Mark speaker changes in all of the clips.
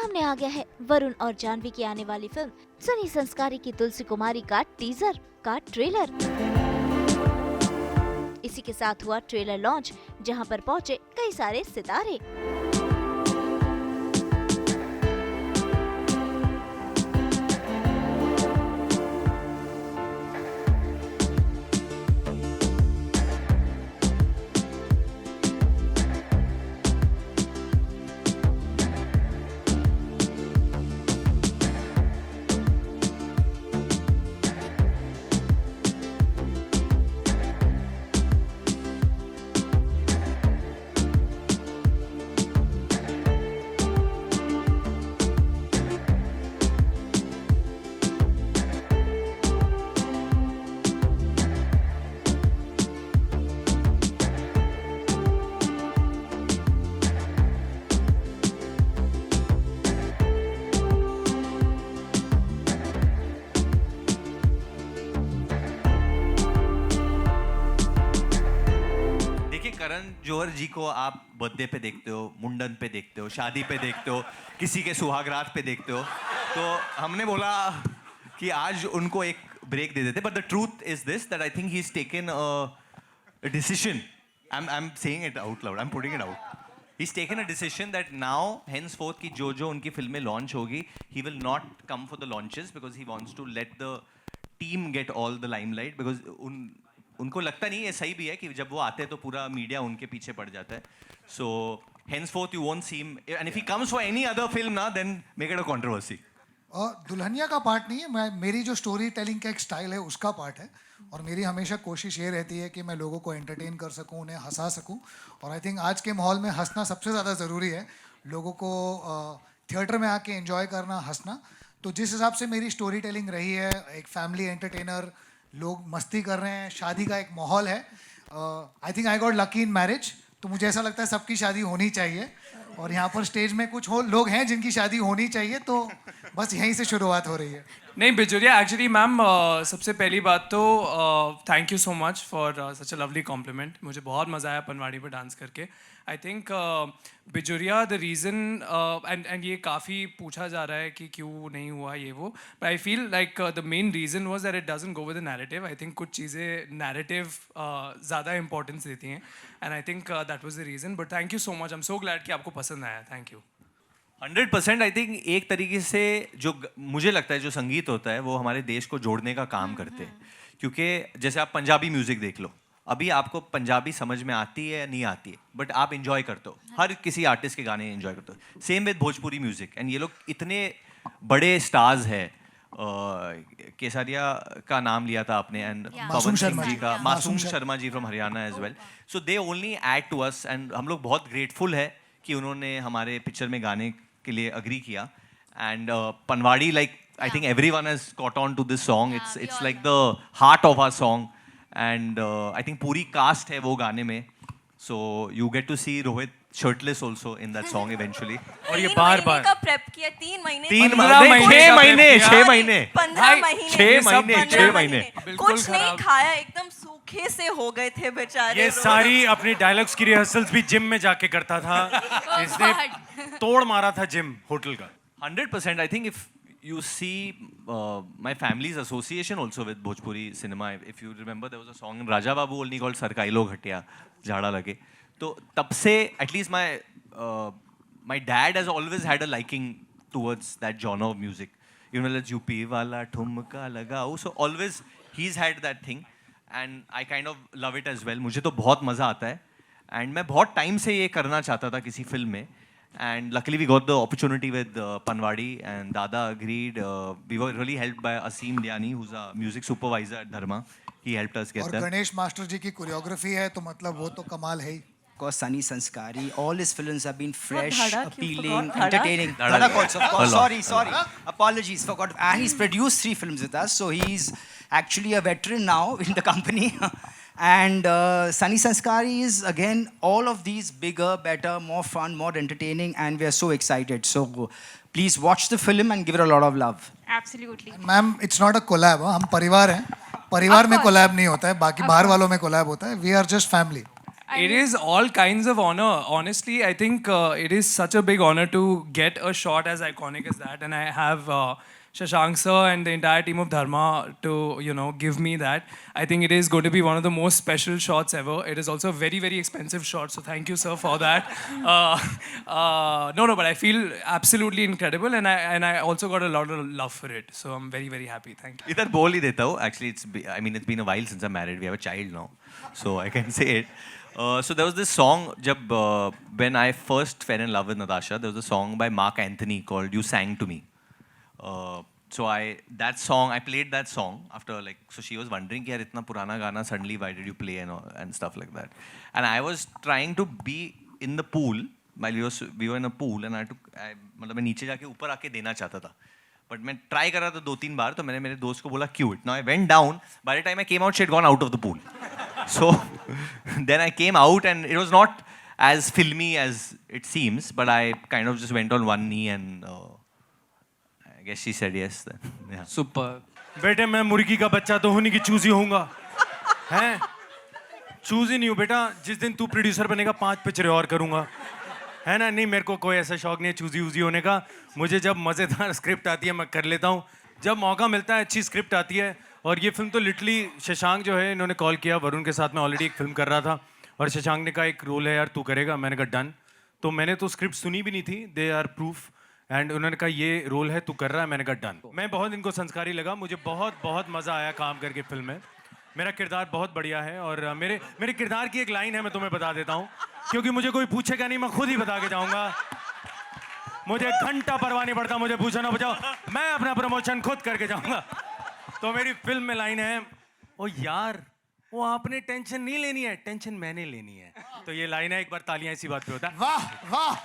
Speaker 1: सामने आ गया है वरुण और जानवी की आने वाली फिल्म सनी संस्कारी की तुलसी कुमारी का टीजर का ट्रेलर। इसी के साथ हुआ ट्रेलर लॉन्च, जहां पर पहुंचे कई सारे सितारे।
Speaker 2: करण जौहर जी को आप बर्थडे पे देखते हो, मुंडन पे देखते हो, शादी पे देखते हो, किसी के सुहागरात पे देखते हो, तो हमने बोला कि आज उनको एक ब्रेक दे देते। But the truth is this that I think he is taken a decision. I am saying it out loud, I am putting it out. He is taken a decision that now henceforth की जो उनकी फिल्में launch होगी, he will not come for the launches because he wants to let the team get all the limelight. Because उनको लगता नहीं, ये सही भी है कि जब वो आते हैं तो पूरा मीडिया उनके पीछे पड़ जाता है। सो henceforth you won't see him, and if he comes for any other film ना, then make it a controversy.
Speaker 3: Dulhania का पार्ट नहीं है, मेरी जो स्टोरी टेलिंग का एक स्टाइल है उसका पार्ट है। और मेरी हमेशा कोशिश ये रहती है कि मैं लोगों को एंटरटेन कर सकूं, उन्हें हंसा सकूं। और आई थिंक आज के माहौल में हंसना सबसे ज़्यादा ज़रूरी है। लोगों को थिएटर में आके एंजॉय करना, हंसना। तो जिस हिसाब से मेरी स्टोरी टेलिंग रही है, एक फैमिली एंटरटेनर, लोग मस्ती कर रहे हैं, शादी का एक माहौल है। I think I got lucky in marriage. तो मुझे ऐसा लगता है सबकी शादी होनी चाहिए। और यहाँ पर स्टेज में कुछ लोग हैं जिनकी शादी होनी चाहिए, तो बस यहीं से शुरुआत हो रही है।
Speaker 4: नहीं बिजुरिया, एक्चुअली मैम सबसे पहली बात तो thank you so much for such a lovely complement. मुझे बहुत मज़ा आया पनवाड़ी पर डांस करके। आई थिंक बिजुरिया द रीज़न एंड ये काफ़ी पूछा जा रहा है कि क्यों नहीं हुआ ये वो, but I feel like the main reason was that it doesn't go with the narrative. I think कुछ चीज़ें नैरेटिव ज़्यादा इंपॉर्टेंस देती हैं, and I think that was the reason. But thank you so much, I am so glad कि आपको पसंद आया। Thank you.
Speaker 2: 100%। I think एक तरीके से जो मुझे लगता है जो संगीत होता है वो हमारे देश को जोड़ने का काम करते हैं। क्योंकि जैसे आप पंजाबी म्यूजिक देख लो, अभी आपको पंजाबी समझ में आती है या नहीं आती है, बट आप इंजॉय करते हो, हर किसी आर्टिस्ट के गाने इंजॉय करते हो। Same with Bhojpuri music. And ये लोग इतने बड़े स्टार्स हैं, केसरिया का नाम लिया था आपने, एंड पवन सिंह जी का, Masoom Sharma ji from Haryana as well. So they only add to us, and हम लोग बहुत ग्रेटफुल है कि उन्होंने हमारे पिक्चर में गाने के लिए अग्री किया। And Panwadi, like I think everyone has caught on to this song. It's like the heart of our song, and I think पूरी कास्ट है वो गाने में। So you get to see Rohit shirtless also in that song eventually.
Speaker 5: और ये बार बार का prep किया 3 महीने
Speaker 2: 6 महीने
Speaker 5: 15 महीने
Speaker 2: 6 महीने
Speaker 5: कुछ नहीं खाया, एकदम सूखे से हो गए थे बेचारे।
Speaker 6: ये सारी अपनी डायलॉग्स की रिहर्सल्स भी जिम में जाके करता था। इसने तोड़ मारा था जिम होटल का।
Speaker 2: 100%. I think if you see my family's association also with Bhojpuri cinema, if you remember there was a song in Raja Babu only called Sarkailo Ghatia, झाड़ा लगे। तो तब से at least my dad has always had a liking towards that genre of music. You know, let's UP वाला ठुमका लगाओ, so always he's had that thing, and I kind of love it as well. मुझे तो बहुत मज़ा आता है, and मैं बहुत टाइम से ये करना चाहता था किसी फिल्म में, and luckily we got the opportunity with Panwadi, and Dada agreed. We were really helped by Asim Dhyani, who's a music supervisor at Dharma. He helped us get
Speaker 3: और
Speaker 2: there.
Speaker 3: गणेश मास्टर जी की choreography है, तो मतलब वो तो कमाल है ही।
Speaker 7: Because Sunny Sanskari, all his films have been fresh,
Speaker 5: Dhada,
Speaker 7: appealing,
Speaker 5: Dhada?
Speaker 7: entertaining.
Speaker 2: Dhada.
Speaker 7: Dhadak also, of course. Sorry. Apologies, forgot. And he's produced 3 films with us, so he's actually a veteran now in the company. And Sunny Sanskari is again all of these bigger, better, more fun, more entertaining, and we are so excited. So please watch the film and give it a lot of love.
Speaker 8: Absolutely.
Speaker 3: Ma'am, it's not a collab. हम परिवार हैं, परिवार में collab नहीं होता है, बाकी बाहर वालों में कोलैब होता है। We are just family.
Speaker 4: It is all kinds of honor. Honestly, I think it is such a big honor to get a shot as iconic as that, and I have Shashank sir and the entire team of Dharma to give me that. I think it is going to be one of the most special shots ever. It is also a very, very expensive shot, so thank you, sir, for that. No, but I feel absolutely incredible, and I also got a lot of love for it. So I'm very, very happy. Thank you.
Speaker 2: इधर बोल ही देता हूँ. Actually, it's been a while since I'm married. We have a child now, so I can say it. So there was this song when I first fell in love with Natasha. There was a song by Mark Anthony called "You Sang to Me." So I played that song after so she was wondering कि यार इतना पुराना गाना suddenly why did you play and stuff like that. And I was trying to be in the pool while we were in a pool and मतलब मैं नीचे जाके ऊपर आके देना चाहता था. But मैं try कर रहा था 2-3 बार तो मैंने मेरे दोस्त को बोला cue it. Now I went down. By the time I came out, she had gone out of the pool. So then I came out and it was not as filmy as it seems, but I kind of just went on one knee and I guess she said yes then. Yeah.
Speaker 4: Super.
Speaker 6: बेटे मैं मुर्गी का बच्चा तो होने की choosy होऊंगा हैं चूजी नहीं हूँ बेटा जिस दिन तू प्रोड्यूसर बनेगा 5 पिक्चरें और करूंगा है ना नहीं मेरे को कोई ऐसा शौक नहीं है चूजी वूजी होने का मुझे जब मज़ेदार स्क्रिप्ट आती है मैं कर लेता हूँ जब मौका मिलता है अच्छी स्क्रिप्ट आती है और ये फिल्म तो लिटरली शशांक जो है इन्होंने कॉल किया वरुण के साथ मैं ऑलरेडी एक फिल्म कर रहा था और शशांक ने कहा एक रोल है यार तू करेगा मैंने कहा डन तो मैंने तो स्क्रिप्ट सुनी भी नहीं थी दे आर प्रूफ एंड उन्होंने कहा ये रोल है तू कर रहा है मैंने कहा डन मैं बहुत इनको संस्कारी लगा मुझे बहुत बहुत मज़ा आया काम करके फिल्म में मेरा किरदार बहुत बढ़िया है और मेरे किरदार की एक लाइन है मैं तुम्हें बता देता हूँ क्योंकि मुझे कोई पूछेगा नहीं मैं खुद ही बता के जाऊँगा मुझे घंटा परवाह नहीं पड़ता मुझे पूछो ना बचाओ मैं अपना प्रमोशन खुद करके जाऊँगा तो मेरी फिल्म में लाइन है ओ यार वो आपने टेंशन नहीं लेनी है टेंशन मैंने लेनी है तो ये लाइन है एक बार तालियां इसी बात पे होता है
Speaker 3: वाह वाह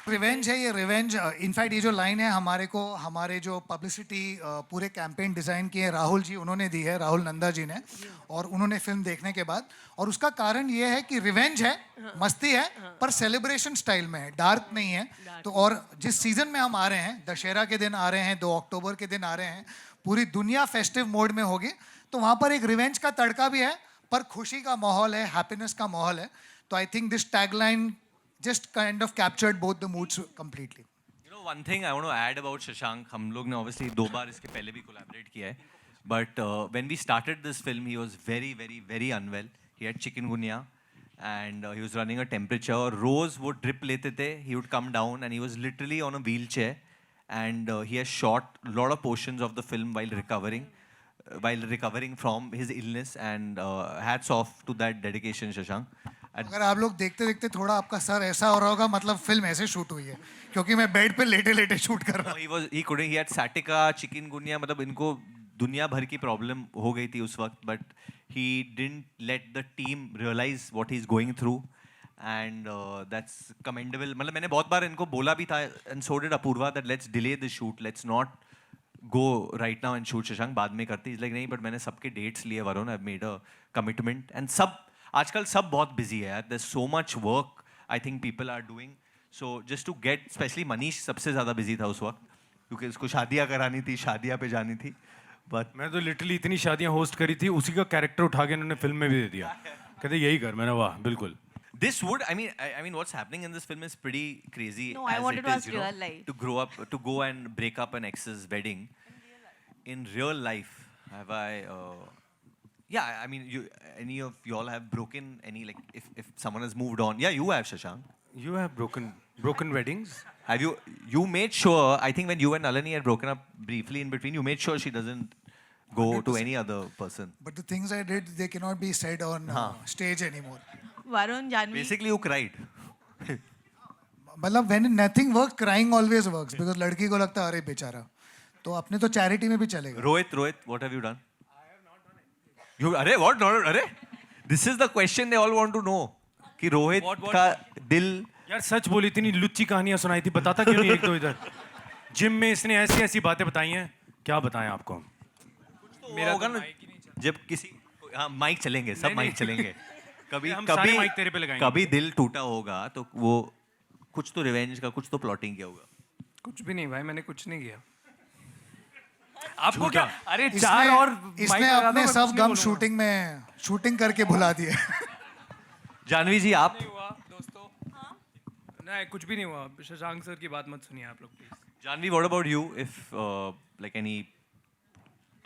Speaker 3: रिवेंज है ये रिवेंज इनफैक्ट ये जो लाइन है हमारे जो पब्लिसिटी पूरे कैंपेन डिज़ाइन किए राहुल जी उन्होंने दी है राहुल नंदा जी ने और उन्होंने फिल्म देखने के बाद और उसका कारण ये है कि रिवेंज है मस्ती है पर सेलिब्रेशन स्टाइल में है डार्क नहीं है तो और जिस सीजन में हम आ रहे हैं दशहरा के दिन आ रहे हैं 2 अक्टूबर के दिन आ रहे हैं पूरी दुनिया फेस्टिव मोड में होगी तो वहाँ पर एक रिवेंज का तड़का भी है पर खुशी का माहौल है हैप्पीनेस का माहौल है तो I think this tagline just kind of captured both the moods completely.
Speaker 2: You know, one thing I want to add about Shashank, हम लोग ने obviously 2 बार इसके पहले भी collaborate किया है, but when we started this film, he was very, very, very unwell. He had chikungunya, and he was running a temperature. रोज वो drip लेते थे, he would come down, and he was literally on a wheelchair, and he has shot a lot of portions of the film while recovering from his illness, and hats off to that dedication, Shashank.
Speaker 3: अगर आप लोग देखते देखते थोड़ा आपका sir ऐसा हो रहा होगा मतलब फिल्म ऐसे शूट हुई है क्योंकि मैं बेड पे लेटे लेटे शूट कर रहा हूँ
Speaker 2: he had sciatica चिकनगुनिया मतलब इनको दुनिया भर की प्रॉब्लम हो गई थी उस वक्त but he didn't let the team realize what he's going through and that's commendable मतलब मैंने बहुत बार इनको बोला भी था and so did Apurva that let's delay the shoot let's not go right now and shoot Shashank बाद में करते like नहीं but मैंने सबके dates लिए Varun I've made a commitment and सब आजकल सब बहुत बिजी है यार there's so much work I think people are doing so just to get especially Manish सबसे ज़्यादा बिजी था उस वक्त क्योंकि उसको शादियाँ करानी थी शादियाँ पे जानी थी but
Speaker 6: मैं तो लिटरली इतनी शादियां होस्ट करी थी उसी का कैरेक्टर उठा के इन्होंने फिल्म में भी दे दिया कहते यही कर मैंने वाह बिल्कुल
Speaker 2: this would I mean what's happening in this film is pretty crazy
Speaker 5: No, I
Speaker 2: as
Speaker 5: wanted
Speaker 2: it
Speaker 5: to
Speaker 2: is
Speaker 5: ask
Speaker 2: you know
Speaker 5: real life.
Speaker 2: to grow up to go and break up an ex's wedding in real life have I yeah, I mean, any of y'all have broken any like if someone has moved on? Yeah, you have, Shashank.
Speaker 6: You have broken weddings?
Speaker 2: Have you? You made sure. I think when you and Nalini had broken up briefly in between, you made sure she doesn't go 100%. to any other person.
Speaker 3: But the things I did, they cannot be said on stage anymore.
Speaker 5: Varun, Janvi.
Speaker 2: Basically, you cried.
Speaker 3: मतलब when nothing works, crying always works because लड़की को लगता है अरे बेचारा तो अपने तो चैरिटी में भी चलेगा.
Speaker 2: Rohit, what have you done? You अरे what? No, अरे this is the question they all want to know कि रोहित का दिल
Speaker 6: यार सच बोली इतनी लुच्ची कहानियां सुनाई थी बताता क्यों नहीं एक तो इधर जिम में इसने ऐसी ऐसी बातें बताई हैं क्या बताएं आपको
Speaker 2: मेरा होगा ना जब किसी हाँ माइक चलेंगे सब माइक चलेंगे कभी दिल टूटा होगा तो वो कुछ तो रिवेंज का कुछ तो प्लॉटिंग किया होगा
Speaker 4: कुछ भी नहीं भाई मैंने कुछ नहीं किया आपको क्या अरे चार और
Speaker 3: इसने अपने सब गम शूटिंग करके भुला दिए
Speaker 2: जानवी जी आप
Speaker 4: नहीं हुआ दोस्तों नहीं कुछ भी नहीं हुआ शशांक सर की बात मत सुनिए आप लोग please
Speaker 2: Janvi, what about you? If like any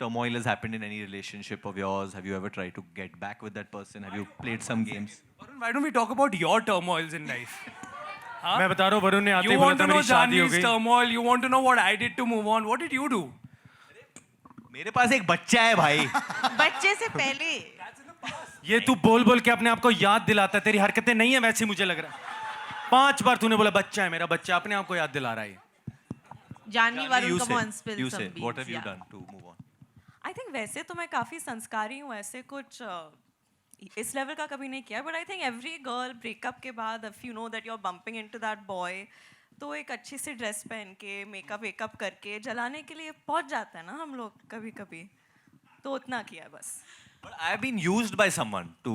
Speaker 2: turmoil has happened in any relationship of yours, have you ever tried to get back with that person? Have you played some games?
Speaker 4: Varun, why don't we talk about your turmoils in life?
Speaker 6: मैं बता रहा हूँ वरुण ने आते ही
Speaker 4: You
Speaker 6: बोला
Speaker 4: want
Speaker 6: था
Speaker 4: to know
Speaker 6: मेरी शादी हो
Speaker 4: Janvi's
Speaker 6: गई
Speaker 4: turmoil. You want to know what I did to move on. What did you do?
Speaker 2: मेरे पास एक बच्चा है भाई.
Speaker 5: बच्चे से पहले
Speaker 6: ये तू बोल बोल के अपने आप को याद दिलाता है तेरी हरकतें नहीं है वैसी मुझे लग रहा है 5 बार तूने बोला बच्चा है मेरा बच्चा अपने आप को याद दिला रहा है ये.
Speaker 5: Janvi
Speaker 2: Janvi,
Speaker 5: Varun
Speaker 2: you
Speaker 5: come on
Speaker 2: say,
Speaker 5: spill
Speaker 2: you
Speaker 5: some
Speaker 2: say, what
Speaker 5: beans,
Speaker 2: have you
Speaker 5: yeah.
Speaker 2: done to move on?
Speaker 5: I think वैसे तो मैं काफ़ी संस्कारी हूँ ऐसे कुछ इस लेवल का कभी नहीं किया but I think every girl breakup के बाद if you know that you are bumping into that boy तो एक अच्छी सी ड्रेस पहन के मेकअप वेकअप करके जलाने के लिए पहुंच जाता है ना हम लोग कभी कभी तो उतना किया है बस
Speaker 2: But I have been used by someone to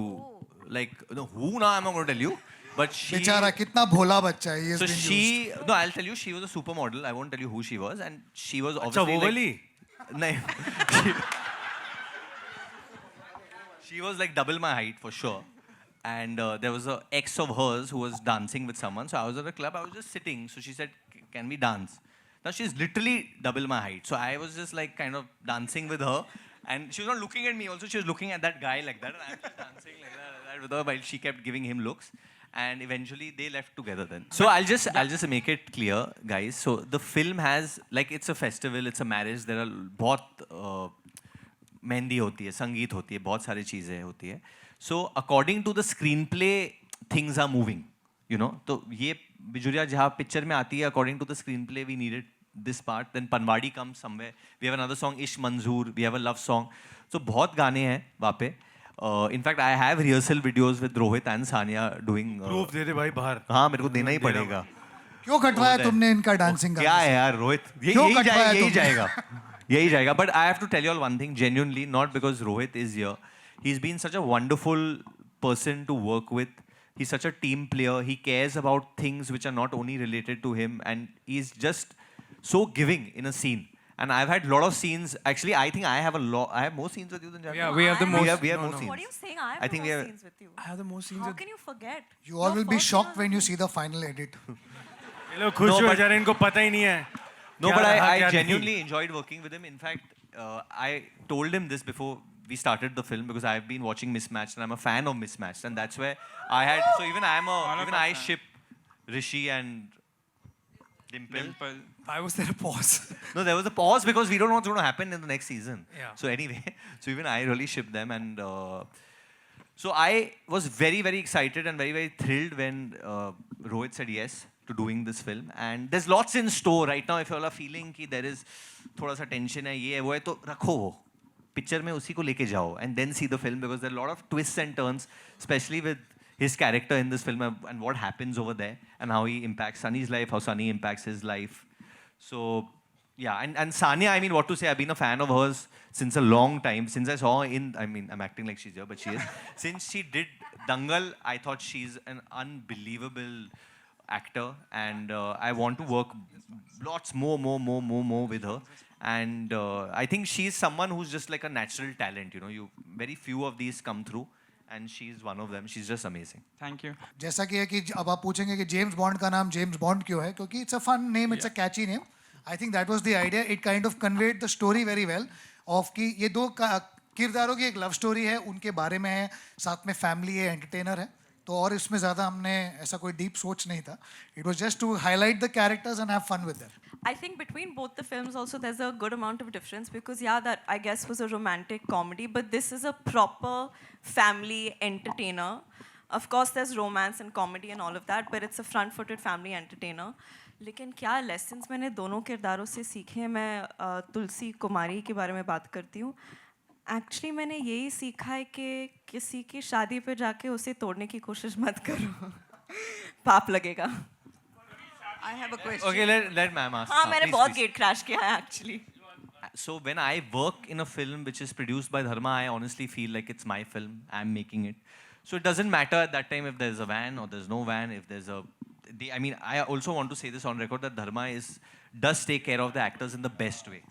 Speaker 2: like no, who now I'm not going to tell you, but she.
Speaker 3: बेचारा कितना भोला बच्चा है ये.
Speaker 2: So she no, I'll tell you. She was a supermodel. I won't tell you who she was, and she was
Speaker 6: अच्छा
Speaker 2: obviously
Speaker 6: वो
Speaker 2: like,
Speaker 6: वाली
Speaker 2: no, she was like double my height for sure. And there was a ex of hers who was dancing with someone. So I was at a club. I was just sitting. So she said, "Can we dance?" Now she's literally double my height. So I was just like kind of dancing with her. And she was not looking at me also. She was looking at that guy like that. And I was just dancing like that with her while she kept giving him looks. And eventually they left together then. So I'll just make it clear, guys. So the film has, like, it's a festival, it's a marriage. There are बहुत मेहंदी होती है, संगीत होती है, बहुत सारी चीज़ें होती है. So according to the screenplay, things are moving. You know, तो ये बिजुरिया जहाँ पिक्चर में आती है, according to the screenplay, we needed this part. Then Panwadi comes somewhere. We have another song, Ish Manzoor. We have a love song. So बहुत गाने हैं वहाँ पे. In fact, I have rehearsal videos with Rohit and Sania doing.
Speaker 6: Proof दे दे भाई बाहर
Speaker 2: हाँ मेरे को देना ही पड़ेगा.
Speaker 3: क्यों कटवाया तुमने इनका डांसिंग
Speaker 2: क्या है यार रोहित
Speaker 3: क्यों कटवाया
Speaker 2: यही
Speaker 3: तुमने?
Speaker 2: जाएगा यही जाएगा. But I have to tell you all one thing genuinely, not because Rohit is here. He's been such a wonderful person to work with. He's such a team player. He cares about things which are not only related to him, and he's just so giving in a scene. And I've had a lot of scenes. Actually, I think I have a lot. I have more scenes with you than Janvi.
Speaker 4: Yeah, we have the most.
Speaker 2: We have
Speaker 4: no,
Speaker 2: more
Speaker 4: no.
Speaker 2: scenes.
Speaker 5: What are you saying? I have
Speaker 2: I think we
Speaker 5: more
Speaker 2: have-
Speaker 5: scenes with you.
Speaker 4: I have the most scenes.
Speaker 5: How
Speaker 4: with-
Speaker 5: can you forget?
Speaker 3: You all will be
Speaker 5: Your
Speaker 3: shocked
Speaker 5: first
Speaker 3: when you see the final edit.
Speaker 6: ये लोग खुश
Speaker 2: No,
Speaker 6: हुए
Speaker 2: but-
Speaker 6: जा रहे हैं इनको पता ही नहीं है
Speaker 2: No,
Speaker 6: क्या
Speaker 2: but
Speaker 6: रहा,
Speaker 2: I
Speaker 6: क्या नहीं.
Speaker 2: genuinely enjoyed working with him. In fact, I told him this before we started the film because I've been watching Mismatched and I'm a fan of Mismatched, and that's where I had. So even I ship Rishi and Dimple.
Speaker 4: Why was there a pause?
Speaker 2: No, there was a pause because we don't know what's going to happen in the next season.
Speaker 4: Yeah.
Speaker 2: So anyway, so even I really shipped them, and so I was very, very excited and very, very thrilled when Rohit said yes to doing this film. And there's lots in store right now. If you all are feeling कि there is थोड़ा सा tension है, ये है, वो है, तो रखो वो. Picture में उसी को लेके जाओ, and then see the film because there are a lot of twists and turns, especially with his character in this film and what happens over there and how he impacts Sunny's life, how Sunny impacts his life. So yeah, and Sania, I mean, what to say? I've been a fan of hers since a long time. Since I saw I mean, I'm acting like she's here, but she is. Since she did Dangal, I thought she's an unbelievable actor, and I want to work lots more with her. And I think she's someone who's just like a natural talent. You know, very few of these come through, and she's one of them. She's just amazing.
Speaker 4: Thank you.
Speaker 3: जैसा कि है कि अब आप पूछेंगे कि James bond का नाम जेम्स बॉन्ड क्यों है क्योंकि it's a fun name it's a catchy name. I think that was the idea. It kind of conveyed the story very well of कि ये दो किरदारों की एक लव स्टोरी है, उनके बारे में है, साथ में फैमिली है, एंटरटेनर है. तो और इसमें ज़्यादा हमने ऐसा कोई डीप सोच नहीं था. It was just to highlight the characters and have fun with them.
Speaker 5: I think between both the films also there's a good amount of difference because yeah, that I guess was a romantic comedy, but this is a proper family entertainer. Of course there's romance and comedy and all of that, but it's a front-footed family entertainer. लेकिन क्या lessons मैंने दोनों किरदारों से सीखे हैं. मैं तुलसी कुमारी के बारे में बात करती हूँ. एक्चुअली मैंने यही सीखा है कि किसी की शादी पे जाके उसे तोड़ने की कोशिश मत करो. पाप लगेगा. I have a question.
Speaker 2: Okay, let ma'am ask.
Speaker 5: हाँ मैंने
Speaker 2: Please,
Speaker 5: बहुत
Speaker 2: please.
Speaker 5: गेट क्रैश किया है actually.
Speaker 2: So when I work in a film which is produced by Dharma, I honestly feel like it's my film. I'm making it. So it doesn't matter at that time if there's a van or there's no van. If there's a, I mean, I also want to say this on record that Dharma does take care of the actors in the best way.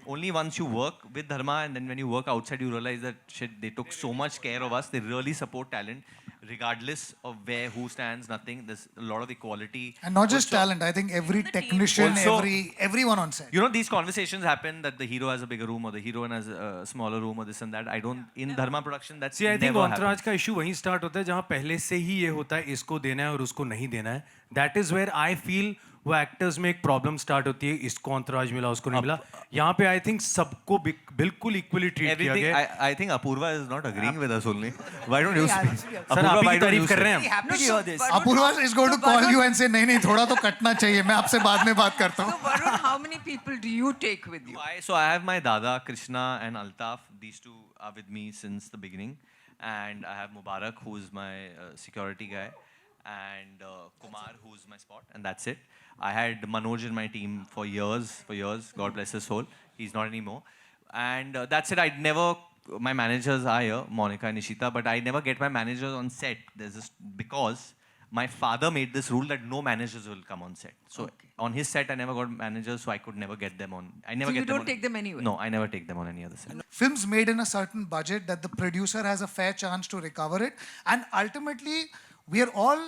Speaker 2: Only once you work with Dharma and then when you work outside, you realize that shit, they took so much care of us. They really support talent, regardless of who stands, nothing. There's a lot of equality.
Speaker 3: And not just
Speaker 2: Also-
Speaker 3: talent, I think every technician,
Speaker 2: Also-
Speaker 3: everyone on set.
Speaker 2: You know, these conversations happen that the hero has a bigger room or the heroine has a smaller room or this and that. I don't, in Dharma production, that's
Speaker 6: See, I think
Speaker 2: never
Speaker 6: Entourage
Speaker 2: happened.
Speaker 6: का issue वहीं start होता है जहाँ पहले से ही ये होता है इसको देना है और उसको नहीं देना है. That is where I feel वो actors में एक problem start होती है, इसको Entourage मिला, उसको नहीं मिला. यहाँ पे I think सबको बिल्कुल equally treat किया
Speaker 2: Everything,
Speaker 6: गया है.
Speaker 2: I think Apurva is not agreeing with us only. Why don't you speak?
Speaker 6: Sir
Speaker 2: Apurva,
Speaker 6: आप
Speaker 2: why
Speaker 6: ही
Speaker 2: don't
Speaker 6: तारीफ
Speaker 2: you
Speaker 6: कर रहे
Speaker 2: say?
Speaker 6: हैं हम.
Speaker 7: Happy to hear this.
Speaker 3: Apurva is going to call you and say, नहीं नहीं थोड़ा तो कटना चाहिए, मैं आपसे बाद में बात करता हूँ.
Speaker 8: So Varun, how many people do you take with you?
Speaker 2: So I have my Dada, Krishna and Altaf. These two are with me since the beginning. And I have Mubarak, who's my security guy. And Kumar, who's my spot. And that's it. I had Manoj in my team for years. God bless his soul. He's not anymore. And that's it. I'd never... My managers are here, Monica and Nishita. But I never get my managers on set. There's this... Because... My father made this rule that no managers will come on set. So on his set, I never got managers, so I could never get them on. I never
Speaker 8: So
Speaker 2: get
Speaker 8: you
Speaker 2: them
Speaker 8: don't
Speaker 2: on,
Speaker 8: take them anywhere?
Speaker 2: No, I never take them on any other set.
Speaker 3: Films made in a certain budget that the producer has a fair chance to recover it. And ultimately, we are all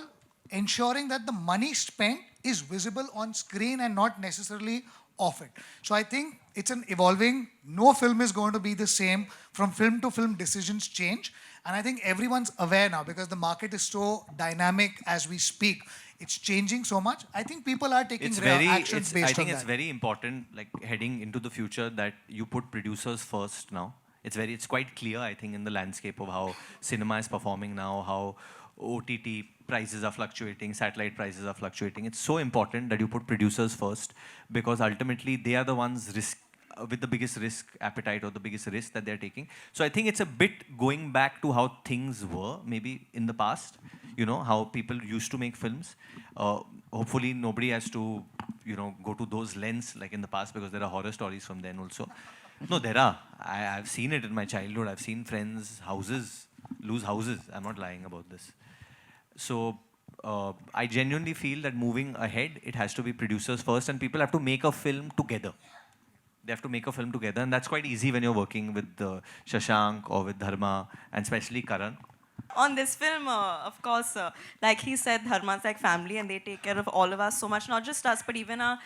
Speaker 3: ensuring that the money spent is visible on screen and not necessarily off it. So I think it's an evolving, no film is going to be the same. From film to film, decisions change. And I think everyone's aware now because the market is so dynamic as we speak. It's changing so much. I think people are taking actions based
Speaker 2: I think
Speaker 3: on
Speaker 2: it's
Speaker 3: that.
Speaker 2: very important, like heading into the future, that you put producers first now. It's quite clear, I think, in the landscape of how cinema is performing now, how OTT prices are fluctuating, satellite prices are fluctuating. It's so important that you put producers first because ultimately they are the ones with the biggest risk appetite or the biggest risk that they're taking. So I think it's a bit going back to how things were maybe in the past, you know, how people used to make films. Hopefully nobody has to, you know, go to those lengths like in the past because there are horror stories from then also. No, there are. I've seen it in my childhood. I've seen friends' houses lose houses. I'm not lying about this. So I genuinely feel that moving ahead, it has to be producers first and people have to make a film together. They have to make a film together, and that's quite easy when you're working with Shashank or with Dharma, and especially Karan.
Speaker 5: On this film, of course, like he said, Dharma's like family and they take care of all of us so much, not just us, but even our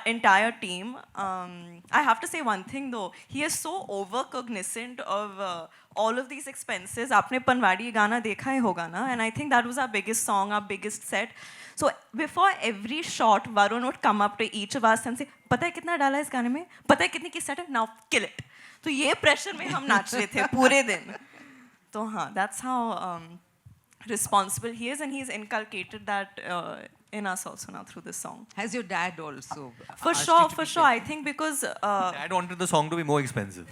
Speaker 5: entire team. I have to say one thing though, he is so over-cognizant of all of these expenses. Aapne Panwadi गाना देखा ही होगा ना, and I think that was our biggest song, our biggest set. So before every shot, Varun would come up to each of us and say, पता है कितना डाला है इस गाने में? पता है कितनी की set है? Now kill it. तो ये pressure में हम नाच रहे थे पूरे दिन. तो हाँ, that's how responsible he is, and he's inculcated that in us also now through this song.
Speaker 8: Has your dad also?
Speaker 5: For
Speaker 8: asked
Speaker 5: sure,
Speaker 8: you to
Speaker 5: for
Speaker 8: be
Speaker 5: sure.
Speaker 8: there?
Speaker 5: I think because
Speaker 2: Dad wanted the song to be more expensive.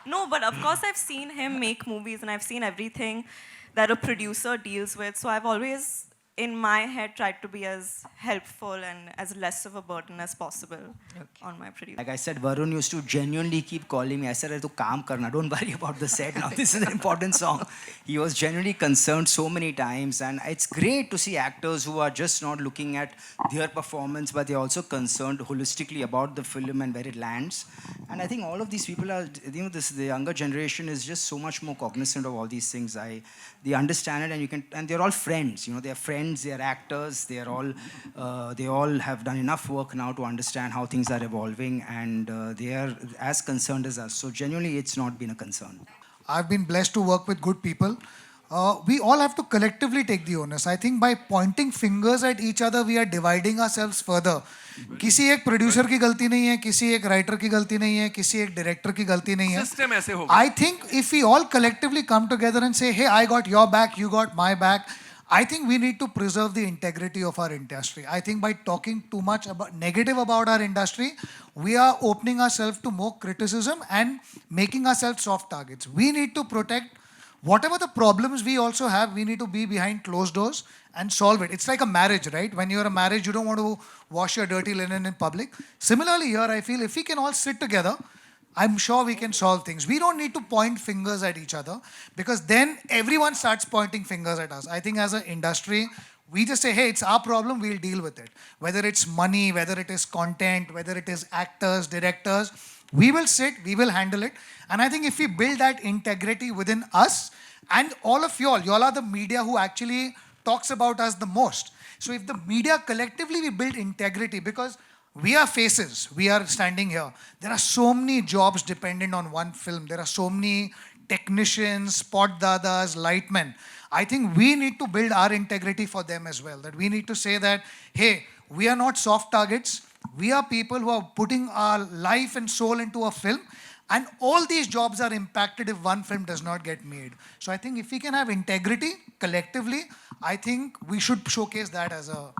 Speaker 5: no, but of course I've seen him make movies and I've seen everything that a producer deals with. So I've always, in my head, tried to be as helpful and as less of a burden as possible on my producer.
Speaker 7: Like I said, Varun used to genuinely keep calling me. I said, "To kaam karna. Don't worry about the set now. This is an important song." He was genuinely concerned so many times, and it's great to see actors who are just not looking at their performance, but they're also concerned holistically about the film and where it lands. And I think all of these people are, you know, the younger generation is just so much more cognizant of all these things. They understand it, and they're all friends. You know, they're friends, they're actors, they all have done enough work now to understand how things are evolving, and they are as concerned as us. So genuinely, it's not been a concern.
Speaker 3: I've been blessed to work with good people. We all have to collectively take the onus. I think by pointing fingers at each other, we are dividing ourselves further. किसी एक producer की गलती नहीं है, किसी एक writer की गलती नहीं है, किसी एक डायरेक्टर की गलती नहीं है.
Speaker 4: System ऐसे होगा.
Speaker 3: I think if we all collectively come together and say, hey, I got your back, you got my back, I think we need to preserve the integrity of our industry. I think by talking too much negative about our industry, we are opening ourselves to more criticism and making ourselves soft targets. We need to protect whatever the problems we also have. We need to be behind closed doors and solve it. It's like a marriage, right? When you're a marriage, you don't want to wash your dirty linen in public. Similarly here, I feel if we can all sit together, I'm sure we can solve things. We don't need to point fingers at each other because then everyone starts pointing fingers at us. I think as an industry, we just say, hey, it's our problem, we'll deal with it. Whether it's money, whether it is content, whether it is actors, directors, we will sit, we will handle it. And I think if we build that integrity within us And all of y'all are the media who actually talks about us the most. So if the media collectively we build integrity, because we are faces, we are standing here. There are so many jobs dependent on one film. There are so many technicians, spot dadas, lightmen. I think we need to build our integrity for them as well. That we need to say that, hey, we are not soft targets. We are people who are putting our life and soul into a film. And all these jobs are impacted if one film does not get made. So I think if we can have integrity collectively, I think we should showcase that as a